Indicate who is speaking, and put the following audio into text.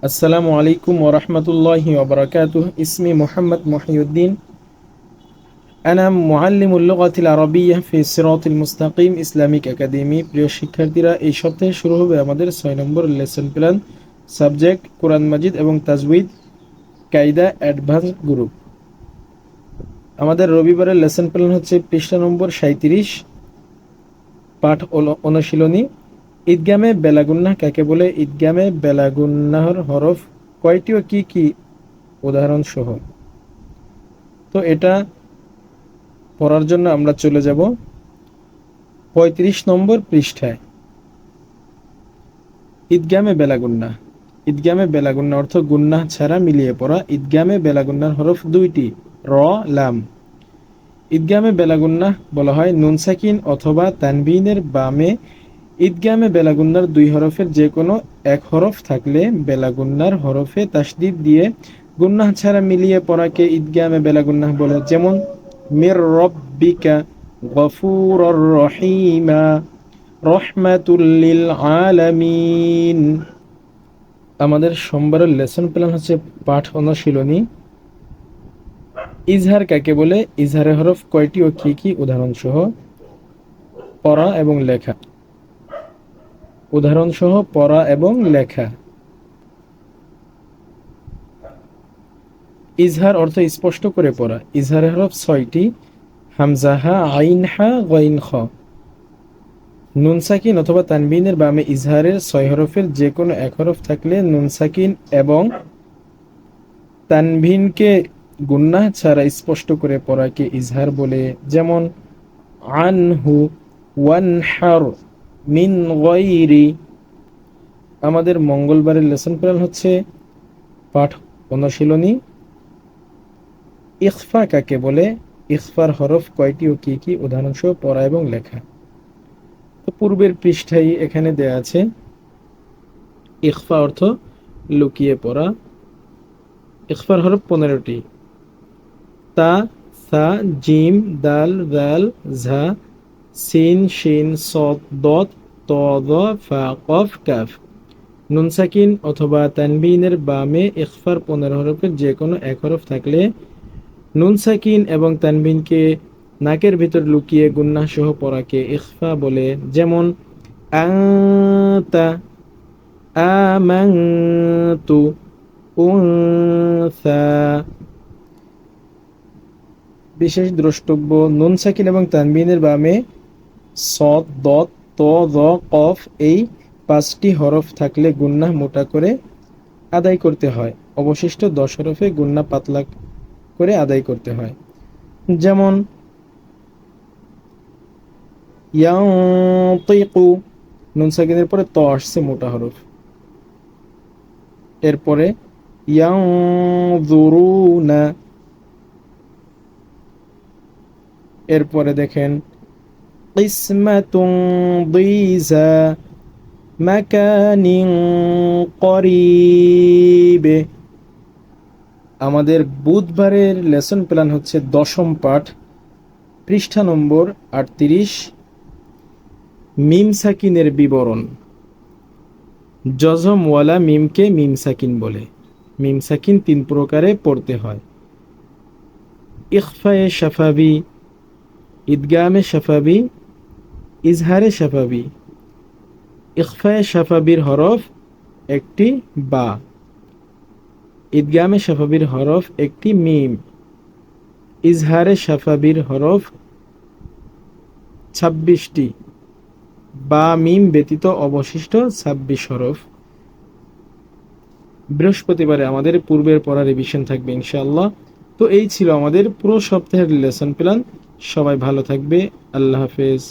Speaker 1: আসসালামু আলাইকুম ওরহমতুল্লাহি ওবরাকাতুহ। ইসমি মোহাম্মদ মহিউদ্দিন, আনা মুআল্লিমুল লুগাতিল আরাবিয়্যাহ ফি সিরাতিল মুস্তাকিম ইসলামিক একাডেমি। প্রিয় শিক্ষার্থীরা, এই সপ্তাহে শুরু হবে আমাদের 6 নম্বর লেসন প্ল্যান, সাবজেক্ট কোরআন মাজিদ এবং তাজউইদ, কায়দা অ্যাডভান্স গ্রুপ। আমাদের রবিবারের লেসন প্ল্যান হচ্ছে পৃষ্ঠা নম্বর 37, পাঠ অনুশীলনী। ঈদগামে বেলাগুন্নাহ কাকে বলে? ঈদগামে বেলাগুন্নাহর হরফ কয়টি ও কি কি? উদাহরণ সহ। তো এটা পড়ার জন্য আমরা চলে যাব 35 নম্বর পৃষ্ঠায়। ঈদগামে বেলাগুন্নাহ। ঈদগামে বেলাগুন্নাহ অর্থ গুন্নাহ ছাড়া মিলিয়ে পড়া। ঈদগামে বেলাগুন্নাহর হরফ দুইটি, র, লাম। ঈদগামে বেলাগুন্নাহ বলা হয় নুন সাকিন অথবা তানবিনের বামে ঈদগামে বেলাগুন্নার দুই হরফের যে কোনো এক হরফ থাকলে বেলাগুন্নার হরফে তাসদিদ দিয়ে গুন্নাহ ছাড়া মিলিয়ে পড়াকে ঈদগামে বেলাগুন্নাহ বলে। যেমন মির রব্বিকা গফুরর রহিমা রহমাতুল লিল আলামিন। আমাদের সোমবারের লেসন প্ল্যান হচ্ছে পাঠ অনুশীলনী। ইজহার কাকে বলে? ইজহারের হরফ কয়টি ও কি কি? উদাহরণ সহ পড়া এবং লেখা। উদাহরণ সহ পড়া এবং লেখা। ইজহার অর্থ স্পষ্ট করে পড়া। ইজহারের হরফ 6টি, হামজা, হা, আইন, হা, গাইন, খ। নুন সাকিন অথবা তানবিনের বামে ইজহারের 6 হরফের যে কোনো এক হরফ থাকলে নুন সাকিন এবং তানভিনকে গুন্নাহ ছাড়া স্পষ্ট করে পড়াকে ইজহার বলে। যেমন আনহু, ওয়ানহার, মিন গায়রি। আমাদের মঙ্গলবারের লেসন প্ল্যান হচ্ছে পাঠ অনুশীলনী। ইখফা কাকে বলে? ইখফার হরফ কয়টি ও কি কি? উদাহরণ সহ পড়া এবং লেখা। তো পূর্বের পৃষ্ঠায় এখানে দেয়া আছে। ইখফা অর্থ লুকিয়ে পড়া। ইখফার হরফ 15টি, তা, সা, জিম, দাল, জাল, ঝা, সিন, শিন, সদ, দত, ত, দ, ফা, কফ, কাফ। নুন সাকিন অথবা তানবিনের বামে ইখফার 15 হরফের যে কোনো এক হরফ থাকলে নুন সাকিন এবং তানবিনকে নাকের ভিতর লুকিয়ে গুন্নাহ সহ পড়াকে ইখফা বলে। যেমন আতা, আমানতু, উনসা। বিশেষ দ্রষ্টব্য: নুন সাকিন এবং তানবিনের বামে সদ, দত, ত, দ, কফ এই 5টি হরফ থাকলে গুন্নাহ মোটা করে আদায় করতে হয়। অবশিষ্ট 10 হরফে গুন্নাহ পাতলা করে আদায় করতে হয়। যেমন ইয়ানতিকু, নুন সাকিনের পরে ত আসছে মোটা হরফ। এরপরে ইয়ানজুরুনা। এরপরে দেখেন কিসমাতুন দিজা, মাকানিন করিব। আমাদের বুধবারের লেসন প্ল্যান হচ্ছে 10ম পাঠ, পৃষ্ঠা নম্বর 38, মিম সাকিনের বিবরণ। জজমওয়ালা মিমকে মিম সাকিন বলে। মিম সাকিন 3 প্রকারে পড়তে হয়: ইখফায়ে শাফাবি, ইদগামে শাফাবি, ইজহারে শাফাবি। ইখফায়ে শাফাবির হরফ একটি বা, ইদগামে শাফাবির হরফ একটি মিম, ইজহারে শাফাবির হরফ 26টি, বা মিম ব্যতীত অবশিষ্ট 26 হরফ। বৃহস্পতিবারে আমাদের পূর্বের পড়া রিভিশন থাকবে ইনশাআল্লাহ। তো এই ছিল আমাদের পুরো সপ্তাহের লেসন প্ল্যান। সবাই ভালো থাকবে। আল্লাহ হাফেজ।